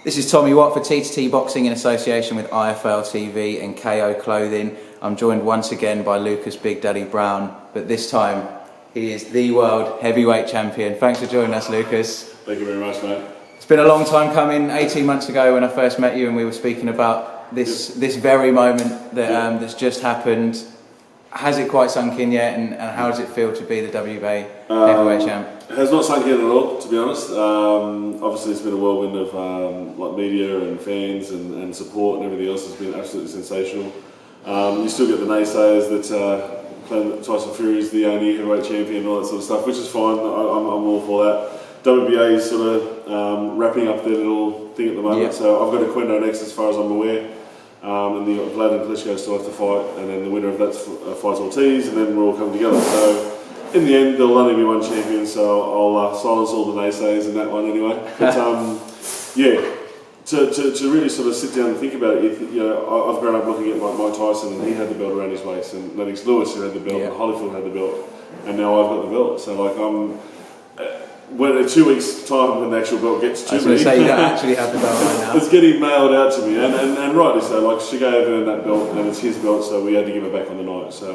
This is Tommy Watt for T2T Boxing in association with IFL TV and KO Clothing. I'm joined once again by Lucas Big Daddy Browne, but this time he is the world heavyweight champion. Thanks for joining us, Lucas. Thank you very much, mate. It's been a long time coming. 18 months ago when I first met you and we were speaking about this very moment that that's just happened. Has it quite sunk in yet, and how does it feel to be the WBA heavyweight champ? It has not sunk in at all, to be honest. Obviously it's been a whirlwind of like media and fans and support and everything else has been absolutely sensational. You still get the naysayers that claim that Tyson Fury is the only heavyweight champion and all that sort of stuff, which is fine. I'm all for that. WBA is sort of wrapping up their little thing at the moment, so I've got a Quendo next as far as I'm aware. And the Vlad and Klitschko still have to fight, and then the winner of that fights Ortiz, and then we'll all come together. So in the end, there'll only be one champion, so I'll silence all the naysayers in that one anyway. But yeah, to really sort of sit down and think about it, you know, I've grown up looking at Mike Tyson, and he had the belt around his waist, and Lennox Lewis who had the belt, and Holyfield had the belt, and now I've got the belt. So like when in 2 weeks' time, when the actual belt gets to me, I was going to say you don't actually have the belt right now. It's getting mailed out to me, and rightly so. Like Chagaev earned that belt, and it's his belt, so we had to give it back on the night. So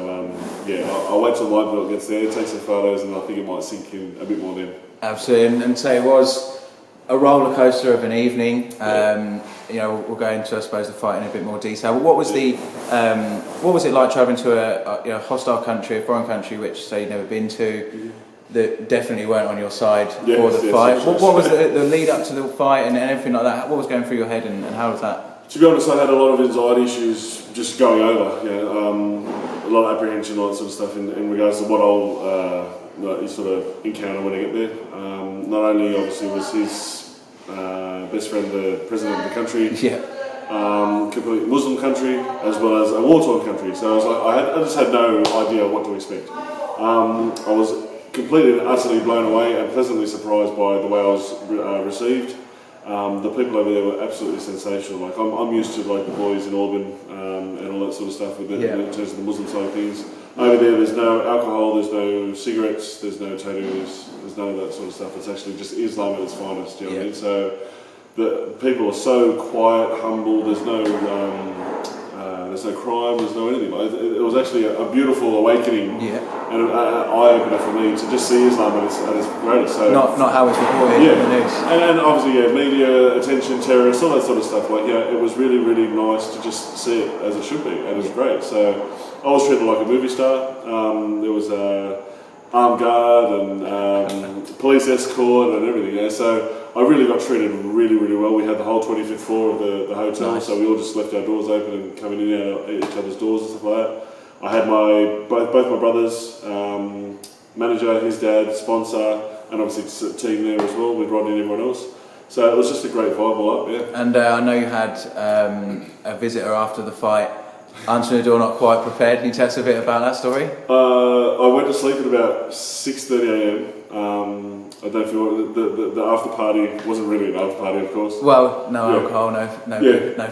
yeah, I'll wait till my belt gets there, take some photos, and I think it might sink in a bit more then. Absolutely, and so it was a roller coaster of an evening. You know, we'll go into, I suppose, the fight in a bit more detail. But what was what was it like travelling to a hostile country, a foreign country, which say you'd never been to? That definitely weren't on your side for the fight. What was the lead up to the fight and everything like that? What was going through your head and how was that? To be honest, I had a lot of anxiety issues just going over. You know, a lot of apprehension, all that sort of stuff in regards to what I'll sort of encounter when I get there. Not only obviously was his best friend the president of the country, completely Muslim country, as well as a war-torn country. So I was like, I just had no idea what to expect. I was completely and utterly blown away and pleasantly surprised by the way I was received. The people over there were absolutely sensational. Like I'm used to like the boys in Auburn and all that sort of stuff with in terms of the Muslim side of things. Over there, there's no alcohol, there's no cigarettes, there's no tattoos, there's none of that sort of stuff. It's actually just Islam at its finest. Do you know what I mean? So the people are so quiet, humble. There's no crime, there's no anything. It was actually a beautiful awakening and an eye-opener for me to just see Islam at its greatest. So not how it's reported in the news. And obviously, media attention, terrorists, all that sort of stuff. Like, it was really, really nice to just see it as it should be, and it was great. So I was treated like a movie star. There was armed guard and police escort and everything. So I really got treated really, really well. We had the whole 25th floor of the hotel, so we all just left our doors open and coming in and out each other's doors and stuff like that. I had both my brothers, manager, his dad, sponsor, and obviously the team there as well with Rodney and everyone else. So it was just a great vibe all up, And I know you had a visitor after the fight, answering the door not quite prepared. Can you tell us a bit about that story? I went to sleep at about 6:30 a.m. I don't feel the after party wasn't really an after party, of course. Well, no alcohol, no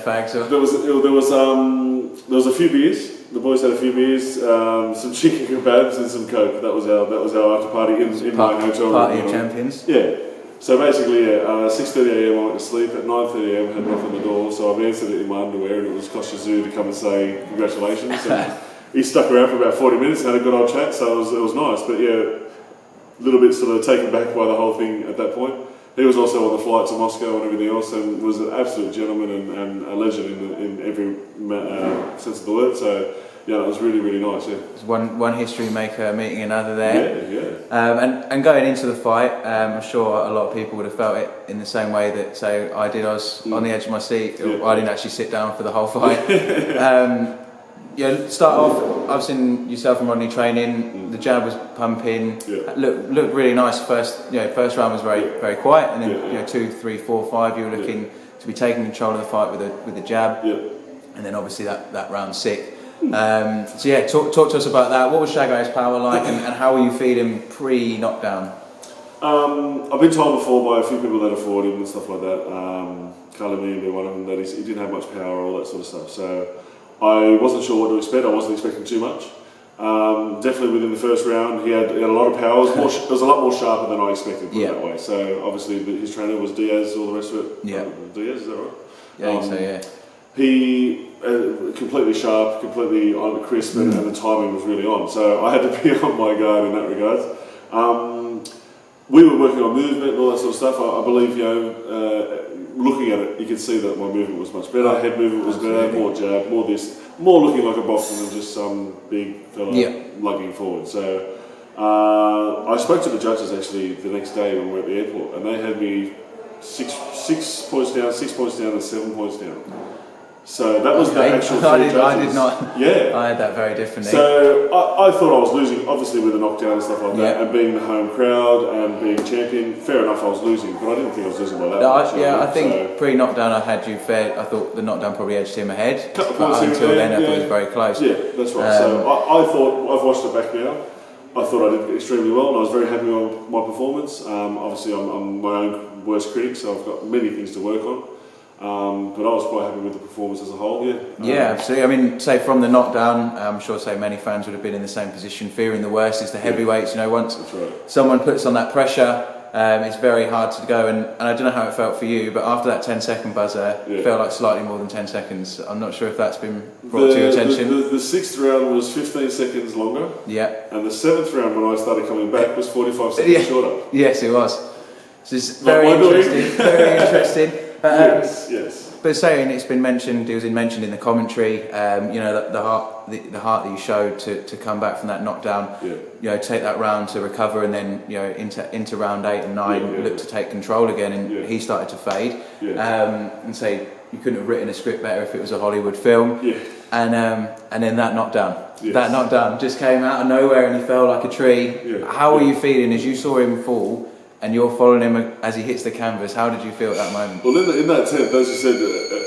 fags. Or... There was a few beers. The boys had a few beers, some chicken kebabs and some coke. That was our after party in my hotel. Party of champions. Yeah. So basically, 6:30 a.m. I went to sleep. At 9:30 a.m. I had a knock on the door. So I've answered it in my underwear, and it was Kostya Tszyu to come and say congratulations. And he stuck around for about 40 minutes and had a good old chat. So it was nice. But yeah, a little bit sort of taken back by the whole thing at that point. He was also on the flight to Moscow and everything else, and was an absolute gentleman and a legend in every sense of the word. So yeah, it was really, really nice. Yeah, it's one history maker meeting another there. Yeah. And going into the fight, I'm sure a lot of people would have felt it in the same way that say I did. I was on the edge of my seat. I didn't actually sit down for the whole fight. Start off. I've seen yourself and Rodney training. The jab was pumping. Looked really nice. First round was very, very quiet, and then 2, 3, 4, 5, you were looking to be taking control of the fight with the jab. And then obviously that round 6. Talk to us about that. What was Chagaev's power like, and how were you feeling pre-knockdown? I've been told before by a few people that have fought him and stuff like that. Carlin being one of them, that he didn't have much power, all that sort of stuff. So I wasn't sure what to expect. I wasn't expecting too much. Definitely within the first round, he had a lot of power. It was a lot more sharper than I expected, put it that way. So obviously his trainer was Diaz, all the rest of it. Yeah. Diaz, is that right? Yeah, I think so, yeah. He completely sharp, completely on crisp, and the timing was really on. So I had to be on my guard in that regard. We were working on movement and all that sort of stuff. I believe, looking at it, you could see that my movement was much better. Head movement was better, more jab, more looking like a boxer than just some big fella lugging forward. So I spoke to the judges actually the next day when we were at the airport, and they had me six points down, 6 points down, and 7 points down. So that was the actual I did not. Yeah. I had that very differently. So I thought I was losing, obviously with a knockdown and stuff like that, and being the home crowd and being champion, fair enough I was losing, but I didn't think I was losing by that much. I think pre-knockdown I had you fair. I thought the knockdown probably edged him ahead. But until then I thought it was very close. Yeah, that's right. So I thought, I've watched it back now, I thought I did extremely well and I was very happy with my performance. Obviously I'm my own worst critic, so I've got many things to work on. But I was quite happy with the performance as a whole, Yeah, absolutely. I mean, say from the knockdown, I'm sure many fans would have been in the same position, fearing the worst. It's the heavyweights, once someone puts on that pressure, it's very hard to go. And I don't know how it felt for you, but after that 10-second buzzer, it felt like slightly more than 10 seconds. I'm not sure if that's been brought to your attention. The sixth round was 15 seconds longer. Yeah. And the seventh round, when I started coming back, was 45 seconds shorter. Yes, it was. So it's very interesting. Very interesting. Yes. But saying it was mentioned in the commentary. The heart that you showed to come back from that knockdown. Take that round to recover, and then into round 8 and 9 look to take control again. And he started to fade. And say you couldn't have written a script better if it was a Hollywood film. And then that knockdown just came out of nowhere, and he fell like a tree. How were you feeling as you saw him fall? And you're following him as he hits the canvas. How did you feel at that moment? Well, in that 10th, as you said,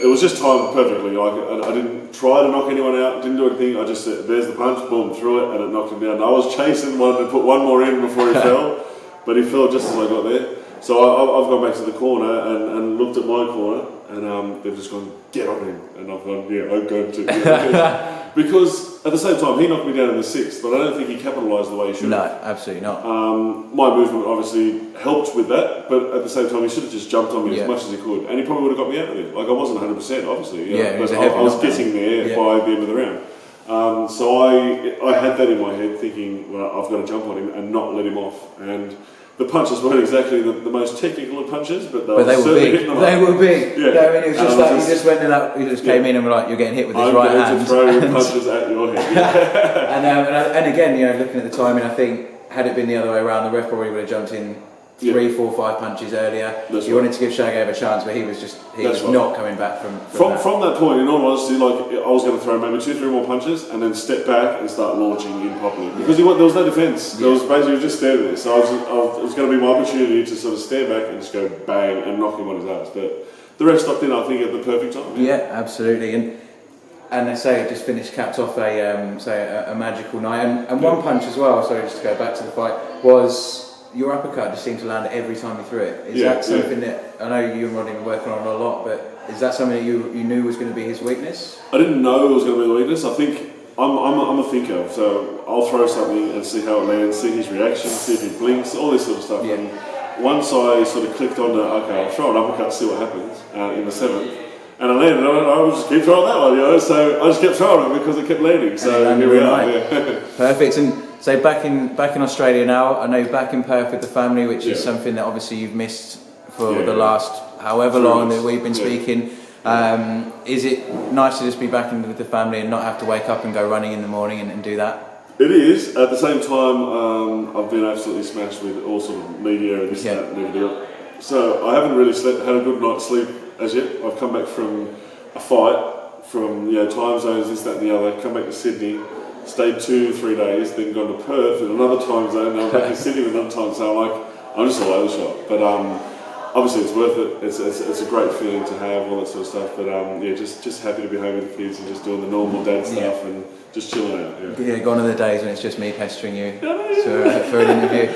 it was just timed perfectly. I didn't try to knock anyone out, didn't do anything. I just said, there's the punch, boom, threw it, and it knocked him down. I was chasing one to put one more in before he fell, but he fell just as I got there. So I've gone back to the corner and looked at my corner, and they've just gone, get on him. And I've gone, I'm going to. Because at the same time, he knocked me down in the 6th, but I don't think he capitalised the way he should have. No, absolutely not. My movement obviously helped with that, but at the same time, he should have just jumped on me as much as he could, and he probably would have got me out of there. Like, I wasn't 100%, obviously. But I was getting there by the end of the round. So I had that in my head, thinking, well, I've got to jump on him and not let him off. And the punches weren't exactly the most technical of punches, but they were big. They were big. It was just like you just went in that. You just came in and were like, you're getting hit with his right hand. I'm going to throw punches at your head. And again, looking at the timing, I think had it been the other way around, the ref probably would have jumped in 3, 4, 5 punches earlier. You wanted to give Chagaev a chance, but he was not coming back from that point. In all honesty, I was going to throw maybe 2, 3 more punches and then step back and start launching in properly, because there was no defence. There was basically just standing there. So it was going to be my opportunity to sort of stand back and just go bang and knock him on his ass. But the ref stopped in, I think, at the perfect time. Yeah, absolutely. And they say it just capped off a magical night. And one punch as well. Sorry, just to go back to the fight, was your uppercut just seemed to land every time you threw it. Is that something that, I know you and Rodney were working on a lot, but is that something that you knew was going to be his weakness? I didn't know it was going to be the weakness. I think I'm a thinker, so I'll throw something and see how it lands, see his reaction, see if he blinks, all this sort of stuff. And once I sort of clicked on okay, I'll throw an uppercut, see what happens in the 7th. And I landed, I would just keep throwing that one, so I just kept throwing it because it kept landing. So here we are. Perfect. And so back in Australia now, I know you're back in Perth with the family, which is something that obviously you've missed for the last however long that we've been speaking. Is it nice to just be back with the family and not have to wake up and go running in the morning and do that? It is. At the same time, I've been absolutely smashed with all sort of media and this and that and everything. So I haven't really had a good night's sleep as yet. I've come back from a fight, from time zones, this, that and the other, come back to Sydney, stayed 2-3 days, then gone to Perth in another time zone, now I'm back in Sydney with another time zone. I'm just all over the shop. But obviously it's worth it. It's a great feeling to have, all that sort of stuff. But just happy to be home with the kids and just doing the normal dad stuff and just chilling out. Gone are the days when it's just me pestering you for an interview.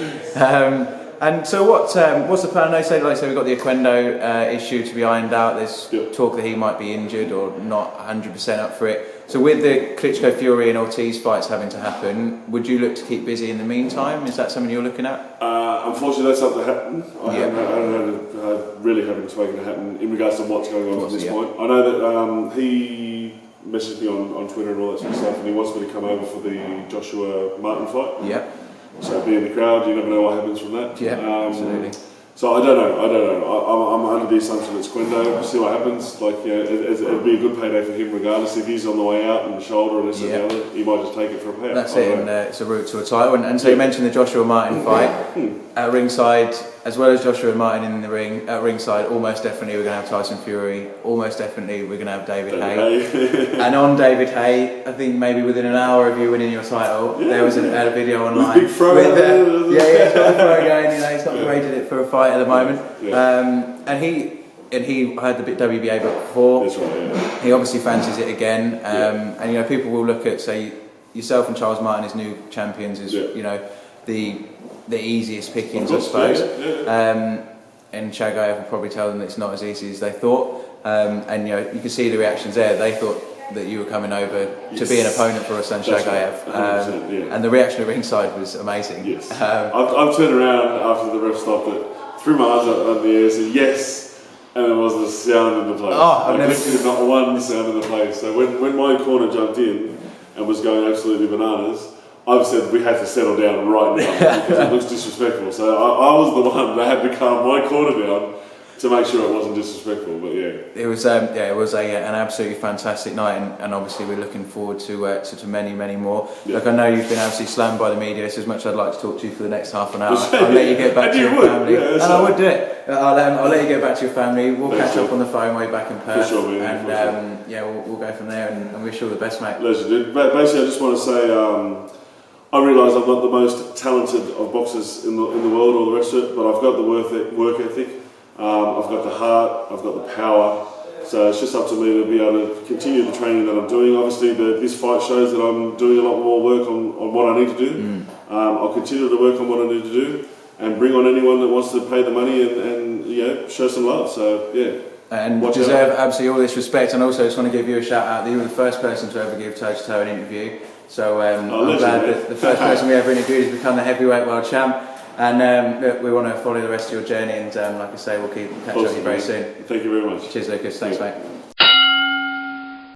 And so what's the plan? I know, we've got the Oquendo issue to be ironed out. There's talk that he might be injured or not 100% up for it. So with the Klitschko Fury and Ortiz fights having to happen, would you look to keep busy in the meantime? Is that something you're looking at? Unfortunately, that's not to happen. I don't really haven't spoken to happen in regards to what's going on at this point. I know that he messaged me on Twitter and all that sort of stuff, and he wants me to come over for the Joshua Martin fight. Yeah. So be in the crowd, you never know what happens from that. Yeah, absolutely. So I don't know. I'm under the assumption it's Quendo. See what happens. Like, you know, it'd be a good payday for him regardless. If he's on the way out and the shoulder and this and the other, he might just take it for a payout. That's it, and it's a route to a title. And so you mentioned the Joshua Martin fight at ringside, as well as Joshua Martin in the ring. At ringside, almost definitely we're going to have Tyson Fury. Almost definitely we're going to have David Haye. And on David Haye, I think maybe within an hour of you winning your title, there was a video online. Big throw. He's got a throw going. You know, he's not graded it for a fight at the moment. And he had the WBA book before. That's right, yeah. He obviously fancies it again. And you know, people will look at, say, yourself and Charles Martin as new champions as you know the easiest pickings, I suppose. And Chagaev will probably tell them that it's not as easy as they thought. And you know, you can see the reactions there. They thought that you were coming over to be an opponent for Ruslan Chagaev, right. and the reaction at ringside was amazing. Yes. I've turned around after the ref stopped it, threw my arms up in the air, said yes, and there wasn't a sound in the place. Literally not one sound in the place. So when my corner jumped in and was going absolutely bananas, I've said we had to settle down right now because it looks disrespectful. So I was the one that had to calm my corner down to make sure it wasn't disrespectful. But it was an absolutely fantastic night, and obviously we're looking forward to many more. Look, I know you've been absolutely slammed by the media, so as much as I'd like to talk to you for the next half an hour, I'll let you get back to your family. And I would do it. I'll let you get back to your family. We'll catch up on the phone way back in Perth, we'll go from there, and wish you all the best, mate. Pleasure, dude. Basically, I just want to say. I realise I'm not the most talented of boxers in the world or the rest of it, but I've got the work ethic, I've got the heart, I've got the power, so it's just up to me to be able to continue the training that I'm doing. Obviously this fight shows that I'm doing a lot more work on what I need to do. I'll continue to work on what I need to do and bring on anyone that wants to pay the money and show some love, so And you deserve absolutely all this respect, and also I just want to give you a shout out that you were the first person to ever give toe-to-toe an interview. So I'm glad that the first person we ever interviewed has become the heavyweight world champ. And look, we want to follow the rest of your journey, and like I say, we'll catch up with you very soon. Thank you very much. Cheers, Lucas. Thanks, mate.